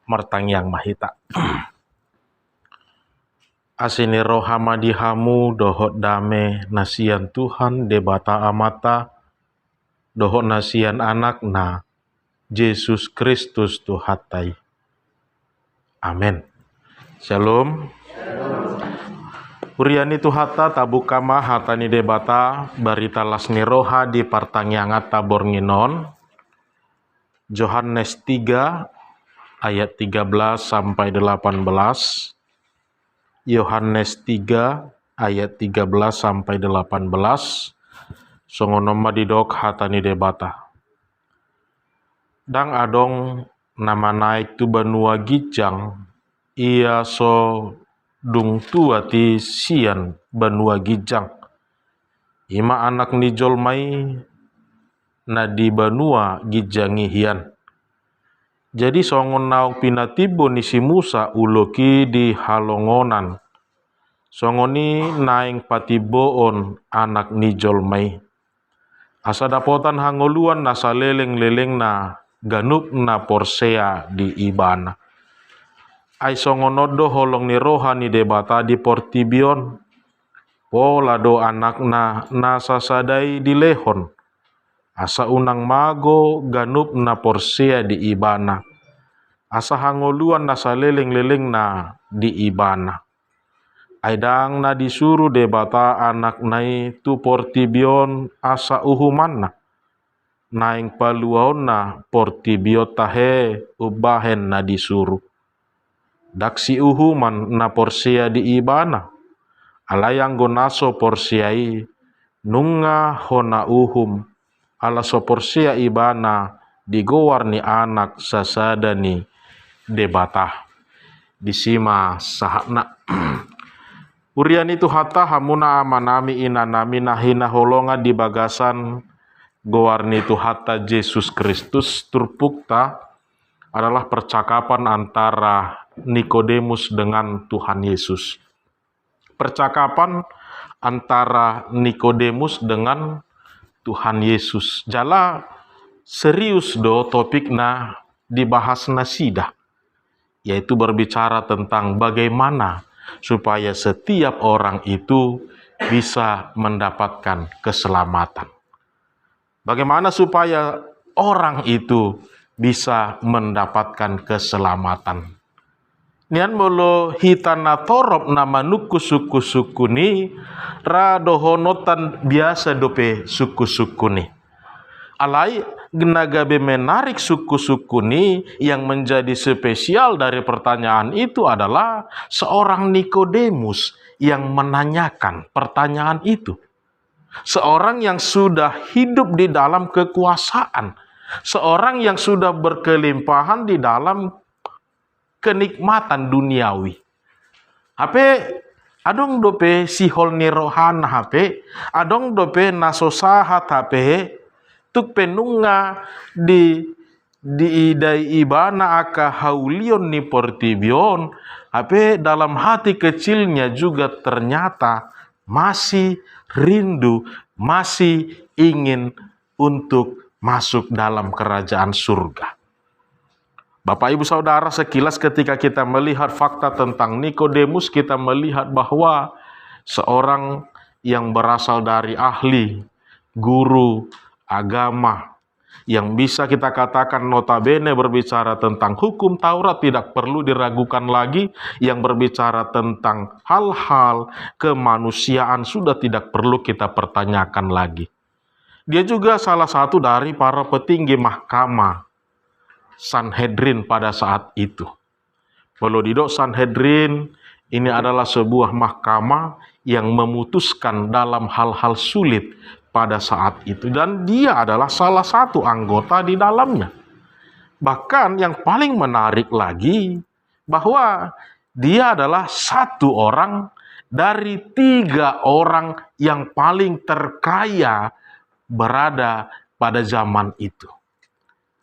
martang yang mahita. Asini rohama dihamu dohot dame nasian Tuhan debata amata dohot nasian anak na Yesus Kristus Tuhatai. Amin. Shalom. Uriani Tuhata tabukama hatani debata barita lasni roha di partangyangat tabor nginon. Yohanes 3 ayat 13 sampai 18. Yohanes 3 ayat 13 sampai 18. Songonoma didok hatani debata. Dang adong nama naik tu banua gijang, ia so dung tua ti sian banua gijang. Ima anak ni jolmai na di banua gijangi hian. Jadi songon nauk pinatibo ni si Musa uloki di halongonan. Songoni naing patiboon anak ni jolmai. Asa dapotan hangoluan nasa leleng-leleng na ganup na porsea di ibana. Ai songonodo holong ni roha ni debata di portibion. Pola do anak na nasa sadai di lehon. Asa unang mago ganup na porsea di ibana. Asa hangoluan nasa leleng-leleng na di ibana. Aidang na disuruh debata anak nai tu portibion asa uhuman na. Naing paluaon na portibio tahe ubahen na disuruh. Daksi uhuman na porsea di ibana. Alayang gonaso porsiai nunga hona uhum. Ala so porsea ibana digowar ni anak sasada ni debata. Disima sahakna. Urian itu hata hamuna amanami inanami nahina holonga di bagasan gowarni itu hata Yesus Kristus turpukta adalah percakapan antara Nikodemus dengan Tuhan Yesus. Percakapan antara Nikodemus dengan Tuhan Yesus. Jala serius do topikna dibahas nasida. Yaitu berbicara tentang bagaimana supaya setiap orang itu bisa mendapatkan keselamatan. Bagaimana supaya orang itu bisa mendapatkan keselamatan. Nian molo hitana torop nama nuku suku-suku ni radohonotan biasa dope suku-suku ni. Alai genagabe menarik suku-suku ni yang menjadi spesial dari pertanyaan itu adalah seorang Nikodemus yang menanyakan pertanyaan itu. Seorang yang sudah hidup di dalam kekuasaan. Seorang yang sudah berkelimpahan di dalam kenikmatan duniawi. Hape adong dope sihol ni rohana hape, adong dope nasosahat hape, tuk penunga di idai ibana aka haulion ni portibion, hape dalam hati kecilnya juga ternyata masih rindu, masih ingin untuk masuk dalam kerajaan surga. Bapak Ibu Saudara, sekilas ketika kita melihat fakta tentang Nikodemus, kita melihat bahwa seorang yang berasal dari ahli, guru, agama, yang bisa kita katakan notabene berbicara tentang hukum Taurat tidak perlu diragukan lagi, yang berbicara tentang hal-hal kemanusiaan sudah tidak perlu kita pertanyakan lagi. Dia juga salah satu dari para petinggi mahkamah Sanhedrin pada saat itu. Kalau didok Sanhedrin ini adalah sebuah mahkamah yang memutuskan dalam hal-hal sulit pada saat itu. Dan dia adalah salah satu anggota di dalamnya. Bahkan yang paling menarik lagi, bahwa dia adalah satu orang dari 3 orang yang paling terkaya berada pada zaman itu.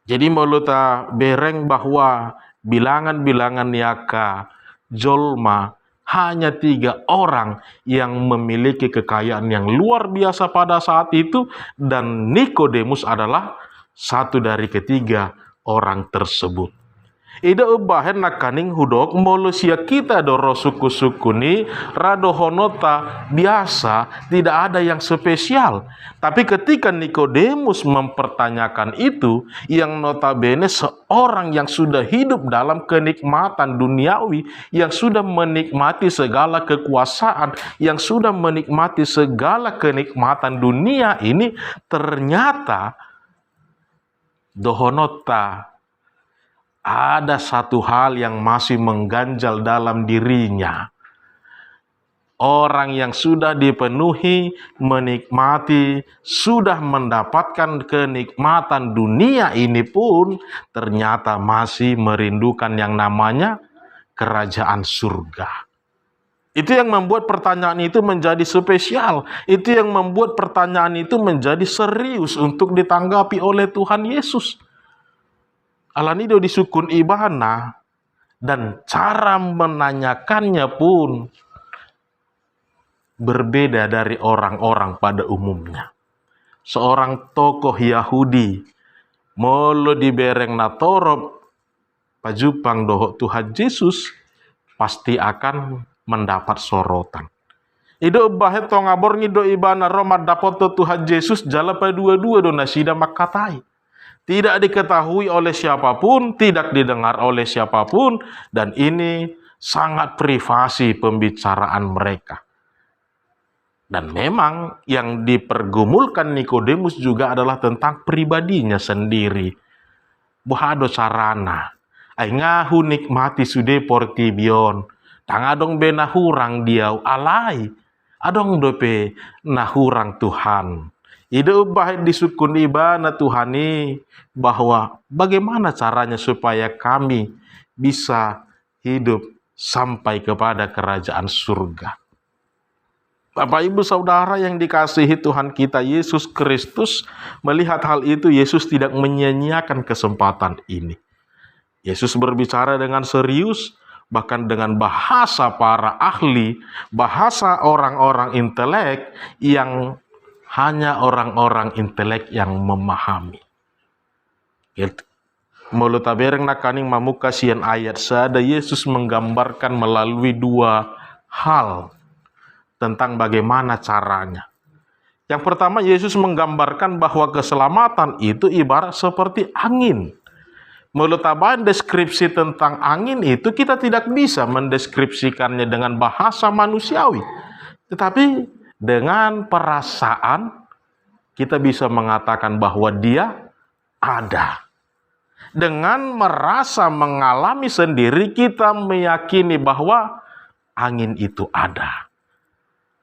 Jadi meluta bereng bahwa bilangan-bilangan yaka jolma hanya 3 orang yang memiliki kekayaan yang luar biasa pada saat itu, dan Nikodemus adalah satu dari ketiga orang tersebut. Ida ubahen nakaning hudok molusia kita doro suku-suku ni rado honota biasa, tidak ada yang spesial. Tapi ketika Nikodemus mempertanyakan itu, yang notabene seorang yang sudah hidup dalam kenikmatan duniawi, yang sudah menikmati segala kekuasaan, yang sudah menikmati segala kenikmatan dunia ini, ternyata dohonota ada satu hal yang masih mengganjal dalam dirinya. Orang yang sudah dipenuhi, menikmati, sudah mendapatkan kenikmatan dunia ini pun ternyata masih merindukan yang namanya kerajaan surga. Itu yang membuat pertanyaan itu menjadi spesial. Itu yang membuat pertanyaan itu menjadi serius untuk ditanggapi oleh Tuhan Yesus. Alanido disukun ibana, dan cara menanyakannya pun berbeda dari orang-orang pada umumnya. Seorang tokoh Yahudi molo dibereng natorob pajupang dohok Tuhan Yesus pasti akan mendapat sorotan. Ido bahet to ngabor ngido ibana Roma dapat Tuhan Yesus jala pa dua-dua do nasida makatai. Tidak diketahui oleh siapapun, tidak didengar oleh siapapun, dan ini sangat privasi pembicaraan mereka. Dan memang yang dipergumulkan Nikodemus juga adalah tentang pribadinya sendiri. Buhado sarana, ay ngahu nikmati sude portibion, tangadong be nahurang diau alay, adong dope nahurang Tuhan. Ide ubah disukun ibana Tuhani bahwa bagaimana caranya supaya kami bisa hidup sampai kepada kerajaan surga. Bapak Ibu Saudara yang dikasihi Tuhan kita Yesus Kristus, melihat hal itu Yesus tidak menyia-nyiakan kesempatan ini. Yesus berbicara dengan serius, bahkan dengan bahasa para ahli, bahasa orang-orang intelek yang hanya orang-orang intelek yang memahami. Mulut tabereng nakaning mamuka sian ayat sada Yesus menggambarkan melalui dua hal tentang bagaimana caranya. Yang pertama, Yesus menggambarkan bahwa keselamatan itu ibarat seperti angin. Mulut taban deskripsi tentang angin itu kita tidak bisa mendeskripsikannya dengan bahasa manusiawi. Tetapi dengan perasaan kita bisa mengatakan bahwa dia ada. Dengan merasa mengalami sendiri kita meyakini bahwa angin itu ada.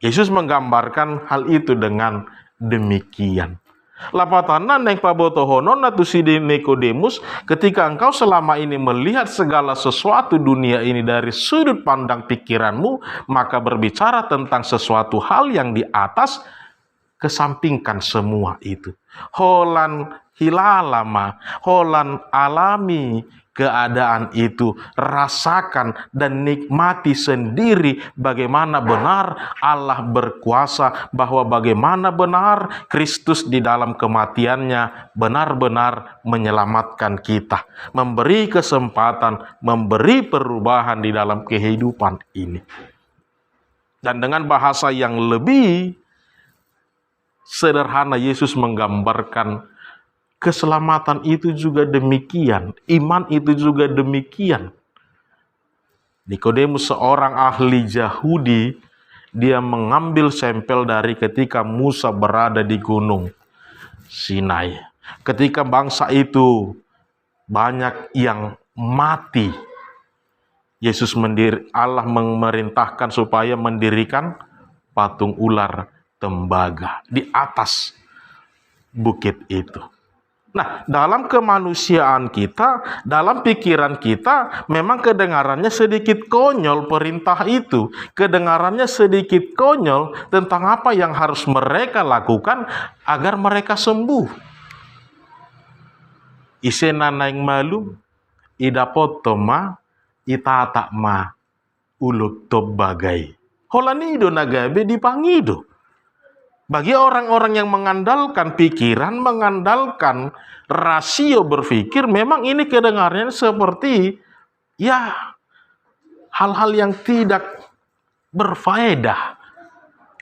Yesus menggambarkan hal itu dengan demikian. Lapatanan yang pabotohonon natu sidi Nikodemus, ketika engkau selama ini melihat segala sesuatu dunia ini dari sudut pandang pikiranmu, maka berbicara tentang sesuatu hal yang di atas, kesampingkan semua itu. Holan hilalama, holan alami keadaan itu, rasakan dan nikmati sendiri bagaimana benar Allah berkuasa, bahwa bagaimana benar Kristus di dalam kematiannya benar-benar menyelamatkan kita, memberi kesempatan, memberi perubahan di dalam kehidupan ini. Dan dengan bahasa yang lebih sederhana, Yesus menggambarkan keselamatan itu juga demikian, iman itu juga demikian. Nikodemus seorang ahli Yahudi, dia mengambil sampel dari ketika Musa berada di gunung Sinai. Ketika bangsa itu banyak yang mati, Allah memerintahkan supaya mendirikan patung ular tembaga di atas bukit itu. Nah, dalam kemanusiaan kita, dalam pikiran kita, memang kedengarannya sedikit konyol perintah itu. Kedengarannya sedikit konyol tentang apa yang harus mereka lakukan agar mereka sembuh. Isena naing malu, idapot toma, itata ma, uluk tob bagai. Holanido nagabe dipangido. Bagi orang-orang yang mengandalkan pikiran, mengandalkan rasio berpikir, memang ini kedengarannya seperti ya hal-hal yang tidak berfaedah.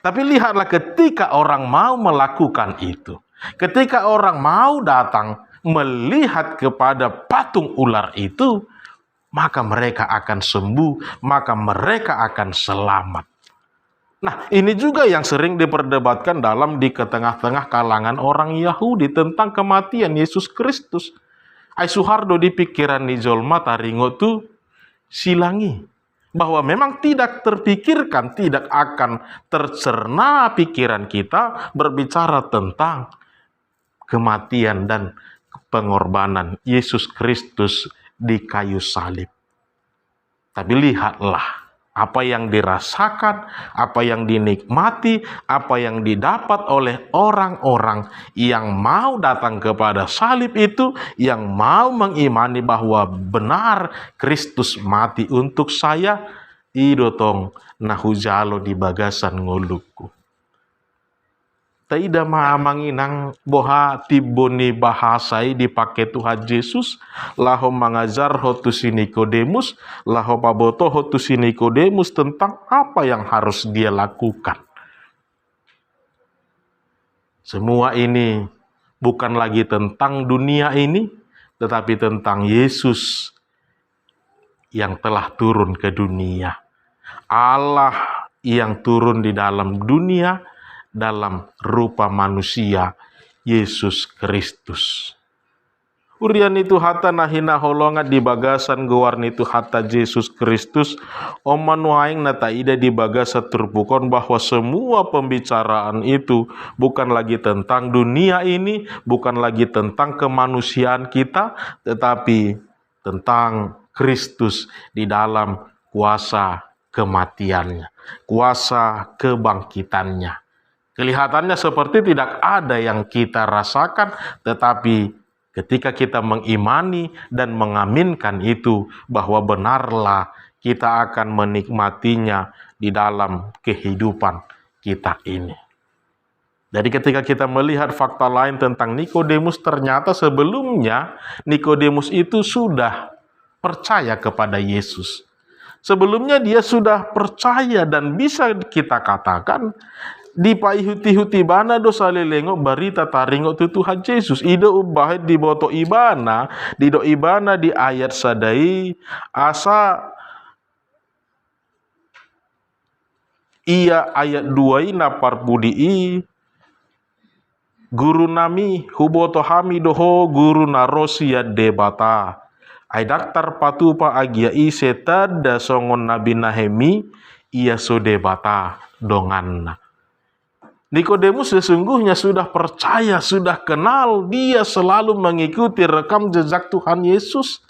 Tapi lihatlah ketika orang mau melakukan itu, ketika orang mau datang melihat kepada patung ular itu, maka mereka akan sembuh, maka mereka akan selamat. Nah, ini juga yang sering diperdebatkan di tengah-tengah kalangan orang Yahudi tentang kematian Yesus Kristus. Ai Suhardo di pikiran ni Jolma taringo tu silangi. Bahwa memang tidak terpikirkan, tidak akan tercerna pikiran kita berbicara tentang kematian dan pengorbanan Yesus Kristus di kayu salib. Tapi lihatlah apa yang dirasakan, apa yang dinikmati, apa yang didapat oleh orang-orang yang mau datang kepada salib itu, yang mau mengimani bahwa benar Kristus mati untuk saya, idotong nahujalo di bagasan ngoluku. Taida manginang boha tiboni bahasai dipakai Tuhan Yesus, laho mengajar hotus Nikodemus, laho paboto hotus Nikodemus tentang apa yang harus dia lakukan. Semua ini bukan lagi tentang dunia ini, tetapi tentang Yesus yang telah turun ke dunia. Allah yang turun di dalam dunia, dalam rupa manusia Yesus Kristus. Urian itu hata nahina holongan di bagasan gewarni itu hata Yesus Kristus, oman waing nata ida di bagasa terpukon bahwa semua pembicaraan itu bukan lagi tentang dunia ini, bukan lagi tentang kemanusiaan kita, tetapi tentang Kristus di dalam kuasa kematiannya, kuasa kebangkitannya. Kelihatannya seperti tidak ada yang kita rasakan, tetapi ketika kita mengimani dan mengaminkan itu, bahwa benarlah kita akan menikmatinya di dalam kehidupan kita ini. Jadi ketika kita melihat fakta lain tentang Nikodemus, ternyata sebelumnya Nikodemus itu sudah percaya kepada Yesus. Sebelumnya dia sudah percaya dan bisa kita katakan di paihuti-huti bana dosa lelengo barita taringo tu Tuhan Yesus. Ido ubahit di boto ibana, di do ibana di ayat sadai asa ia ayat 2 ina parpudi guru nami huboto hami doho guru narosia debata. Ai daktar patupa agia isetada songon nabi Nahemi ia so debata donganna. Nikodemus sesungguhnya sudah percaya, sudah kenal, dia selalu mengikuti rekam jejak Tuhan Yesus.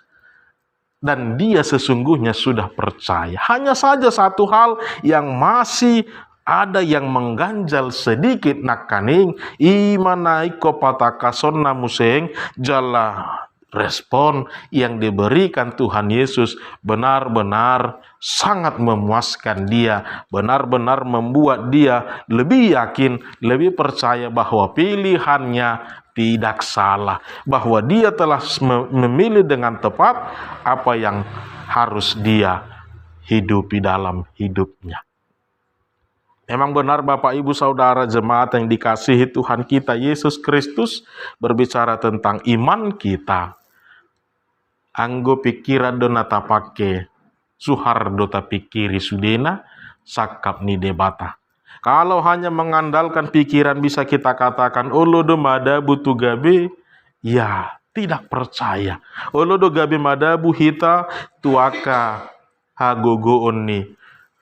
Dan dia sesungguhnya sudah percaya. Hanya saja satu hal yang masih ada yang mengganjal sedikit nakaning, imanai kopatakason namuseng jala respon yang diberikan Tuhan Yesus benar-benar sangat memuaskan dia, benar-benar membuat dia lebih yakin, lebih percaya bahwa pilihannya tidak salah, bahwa dia telah memilih dengan tepat apa yang harus dia hidupi dalam hidupnya. Memang benar Bapak Ibu Saudara jemaat yang dikasihi Tuhan kita Yesus Kristus berbicara tentang iman kita. Anggo pikiran donata pake suhardo ta pikiri sudena sakap ni debata. Kalau hanya mengandalkan pikiran bisa kita katakan olodo mada butu gabe, ya tidak percaya. Olodo gabe mada buhita tuaka hagogo onni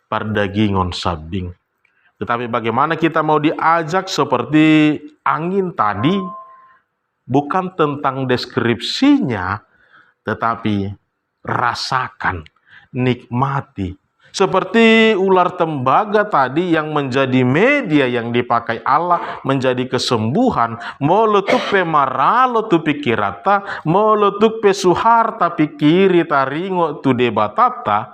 pardagingon sabing. Tetapi bagaimana kita mau diajak seperti angin tadi, bukan tentang deskripsinya, tetapi rasakan, nikmati. Seperti ular tembaga tadi yang menjadi media yang dipakai Allah menjadi kesembuhan. Molotuk pe maralo tu pikirata, molotuk pe suharta pikiri taringo tu debatata.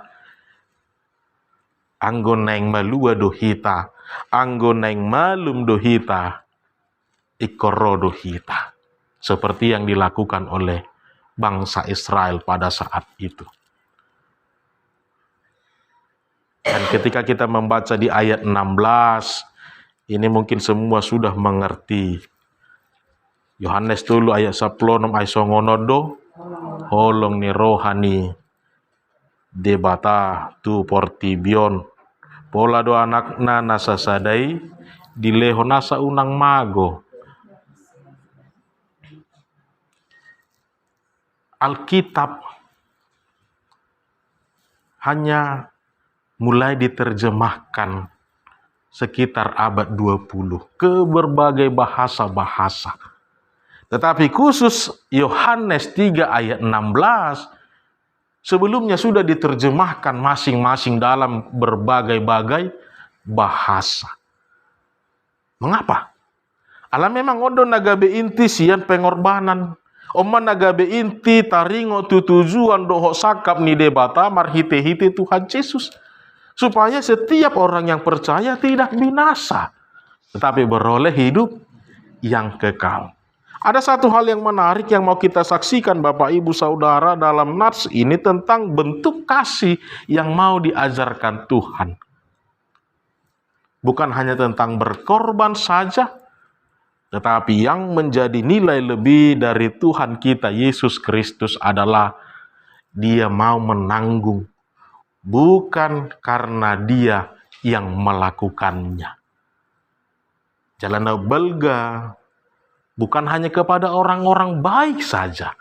Anggon naing malua dohita anggo neng malum dohita ikoro dohita. Seperti yang dilakukan oleh bangsa Israel pada saat itu. Dan ketika kita membaca di ayat 16, ini mungkin semua sudah mengerti. Yohanes dulu ayat 10 ayat songonodo, holong ni rohani debata tu portibion, pola do anak nana sasadai, dileho nasa unang mago. Alkitab hanya mulai diterjemahkan sekitar abad 20 ke berbagai bahasa-bahasa. Tetapi khusus Yohanes 3 ayat 16 sebelumnya sudah diterjemahkan masing-masing dalam berbagai-bagai bahasa. Mengapa? Ala memang odo nagabe inti sian pengorbanan. Oma nagabe inti taringo tujuan doho sakap ni debata marhite-hite Tuhan Yesus. Supaya setiap orang yang percaya tidak binasa, tetapi beroleh hidup yang kekal. Ada satu hal yang menarik yang mau kita saksikan Bapak Ibu Saudara dalam nats ini tentang bentuk kasih yang mau diajarkan Tuhan. Bukan hanya tentang berkorban saja, tetapi yang menjadi nilai lebih dari Tuhan kita Yesus Kristus adalah Dia mau menanggung. Bukan karena Dia yang melakukannya. Jalan belga bukan hanya kepada orang-orang baik saja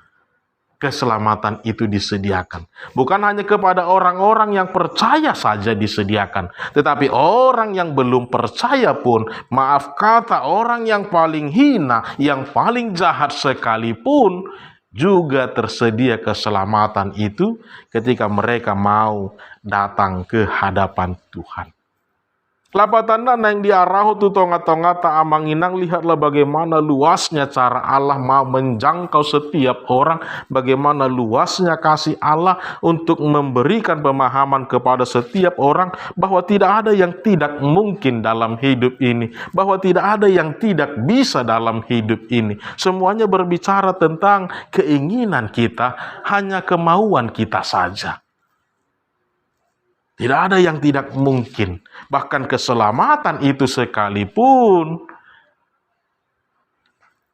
keselamatan itu disediakan. Bukan hanya kepada orang-orang yang percaya saja disediakan. Tetapi orang yang belum percaya pun, maaf kata orang yang paling hina, yang paling jahat sekalipun, juga tersedia keselamatan itu ketika mereka mau datang ke hadapan Tuhan. Lapatanda yang diarahu tu tonga-tonga ta amanginang, lihatlah bagaimana luasnya cara Allah mau menjangkau setiap orang, bagaimana luasnya kasih Allah untuk memberikan pemahaman kepada setiap orang bahwa tidak ada yang tidak mungkin dalam hidup ini, bahwa tidak ada yang tidak bisa dalam hidup ini. Semuanya berbicara tentang keinginan kita, hanya kemauan kita saja. Tidak ada yang tidak mungkin. Bahkan keselamatan itu sekalipun,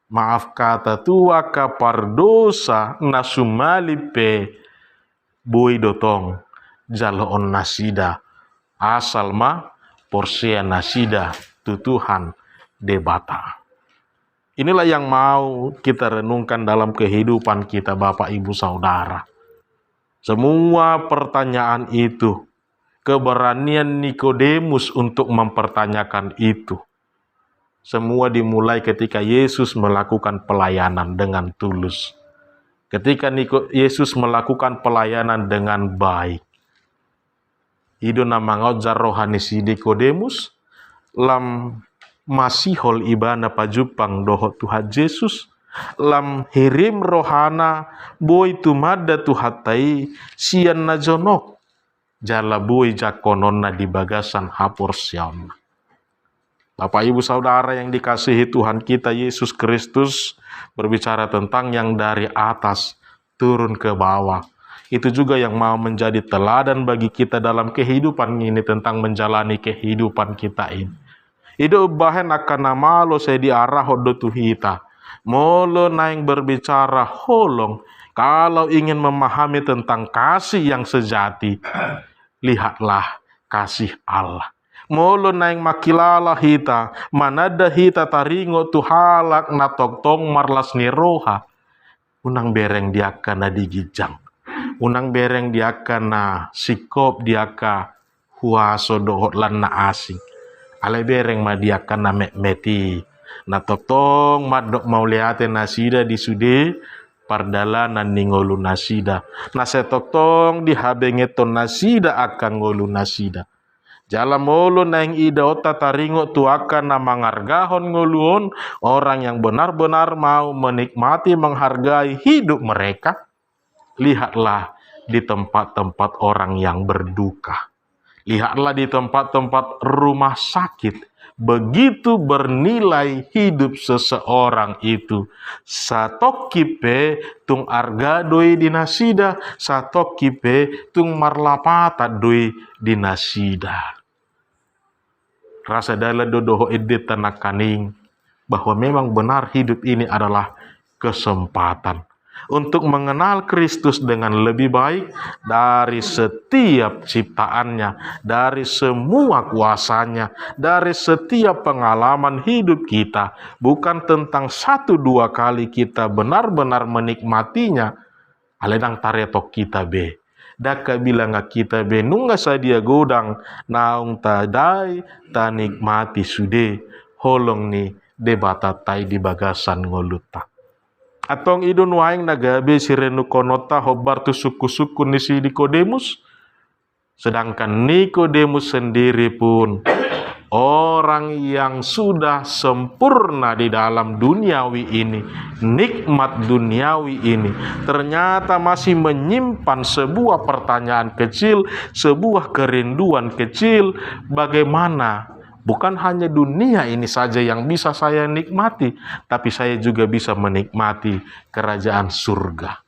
maaf kata tua kapardosa nasumalipe bui dotong jaloon nasida asal ma porsia nasida tutuhan debata. Inilah yang mau kita renungkan dalam kehidupan kita Bapak Ibu Saudara. Semua pertanyaan itu, keberanian Nikodemus untuk mempertanyakan itu, semua dimulai ketika Yesus melakukan pelayanan dengan tulus. Ketika Yesus melakukan pelayanan dengan baik. Ido namangau jar rohani si Nikodemus lam masihol ibana pajupang doho Tuhan Yesus lam hirim rohana boy tumada tuhatai sian najonok jala boy jakononna di bagasan hapur siam. Bapak Ibu Saudara yang dikasihi Tuhan kita Yesus Kristus berbicara tentang yang dari atas turun ke bawah. Itu juga yang mau menjadi teladan bagi kita dalam kehidupan ini, tentang menjalani kehidupan kita ini. Itu bahan akan nama lo saya diarah hodo tuhita. Molo naing berbicara holong, kalau ingin memahami tentang kasih yang sejati, lihatlah kasih Allah. Molo naing makilala hita, manada hita taringo tuhalak natoktong marlas niroha. Unang bereng diaka na digijang. Unang bereng diaka na sikop diaka huaso dohot lan na asing. Ale bereng ma diaka na meti. Natotong madok mau liate nasida di sude pardalanan ningolu nasida. Nasetotong dihabengeton nasida akan ngolu nasida. Jala molo naing ida ota taringo tuakan na mangargahon ngoluon orang yang benar-benar mau menikmati menghargai hidup mereka. Lihatlah di tempat-tempat orang yang berduka. Lihatlah di tempat-tempat rumah sakit, begitu bernilai hidup seseorang itu. Satokipe tung arga doi dinasida, satokipe tung marlapata doi dinasida. Rasa dala dodoho ede tanakaning bahwa memang benar hidup ini adalah kesempatan untuk mengenal Kristus dengan lebih baik dari setiap ciptaannya, dari semua kuasanya, dari setiap pengalaman hidup kita. Bukan tentang 1-2 kali kita benar-benar menikmatinya, aledang taretok kita be. Daka bilang kita be nungga sadia godang naung tadai ta nikmati sude holong ni debata tai di bagasan ngoluta. Atong idun waing nagabe sirenu konota hobar tu suku-suku ni si Nikodemus. Sedangkan Nikodemus sendiri pun orang yang sudah sempurna di dalam duniawi ini, nikmat duniawi ini, ternyata masih menyimpan sebuah pertanyaan kecil, sebuah kerinduan kecil, bagaimana bukan hanya dunia ini saja yang bisa saya nikmati, tapi saya juga bisa menikmati kerajaan surga.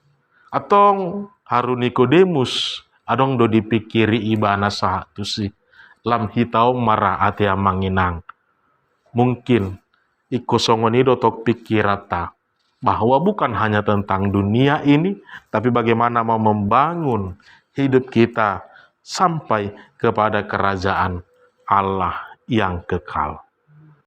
Atong haru Nikodemus, adong do dipikiri ibana satu sih. Lam hitau marah ati manginang. Mungkin ikosongon itu tok pikirata bahwa bukan hanya tentang dunia ini, tapi bagaimana mau membangun hidup kita sampai kepada kerajaan Allah yang kekal.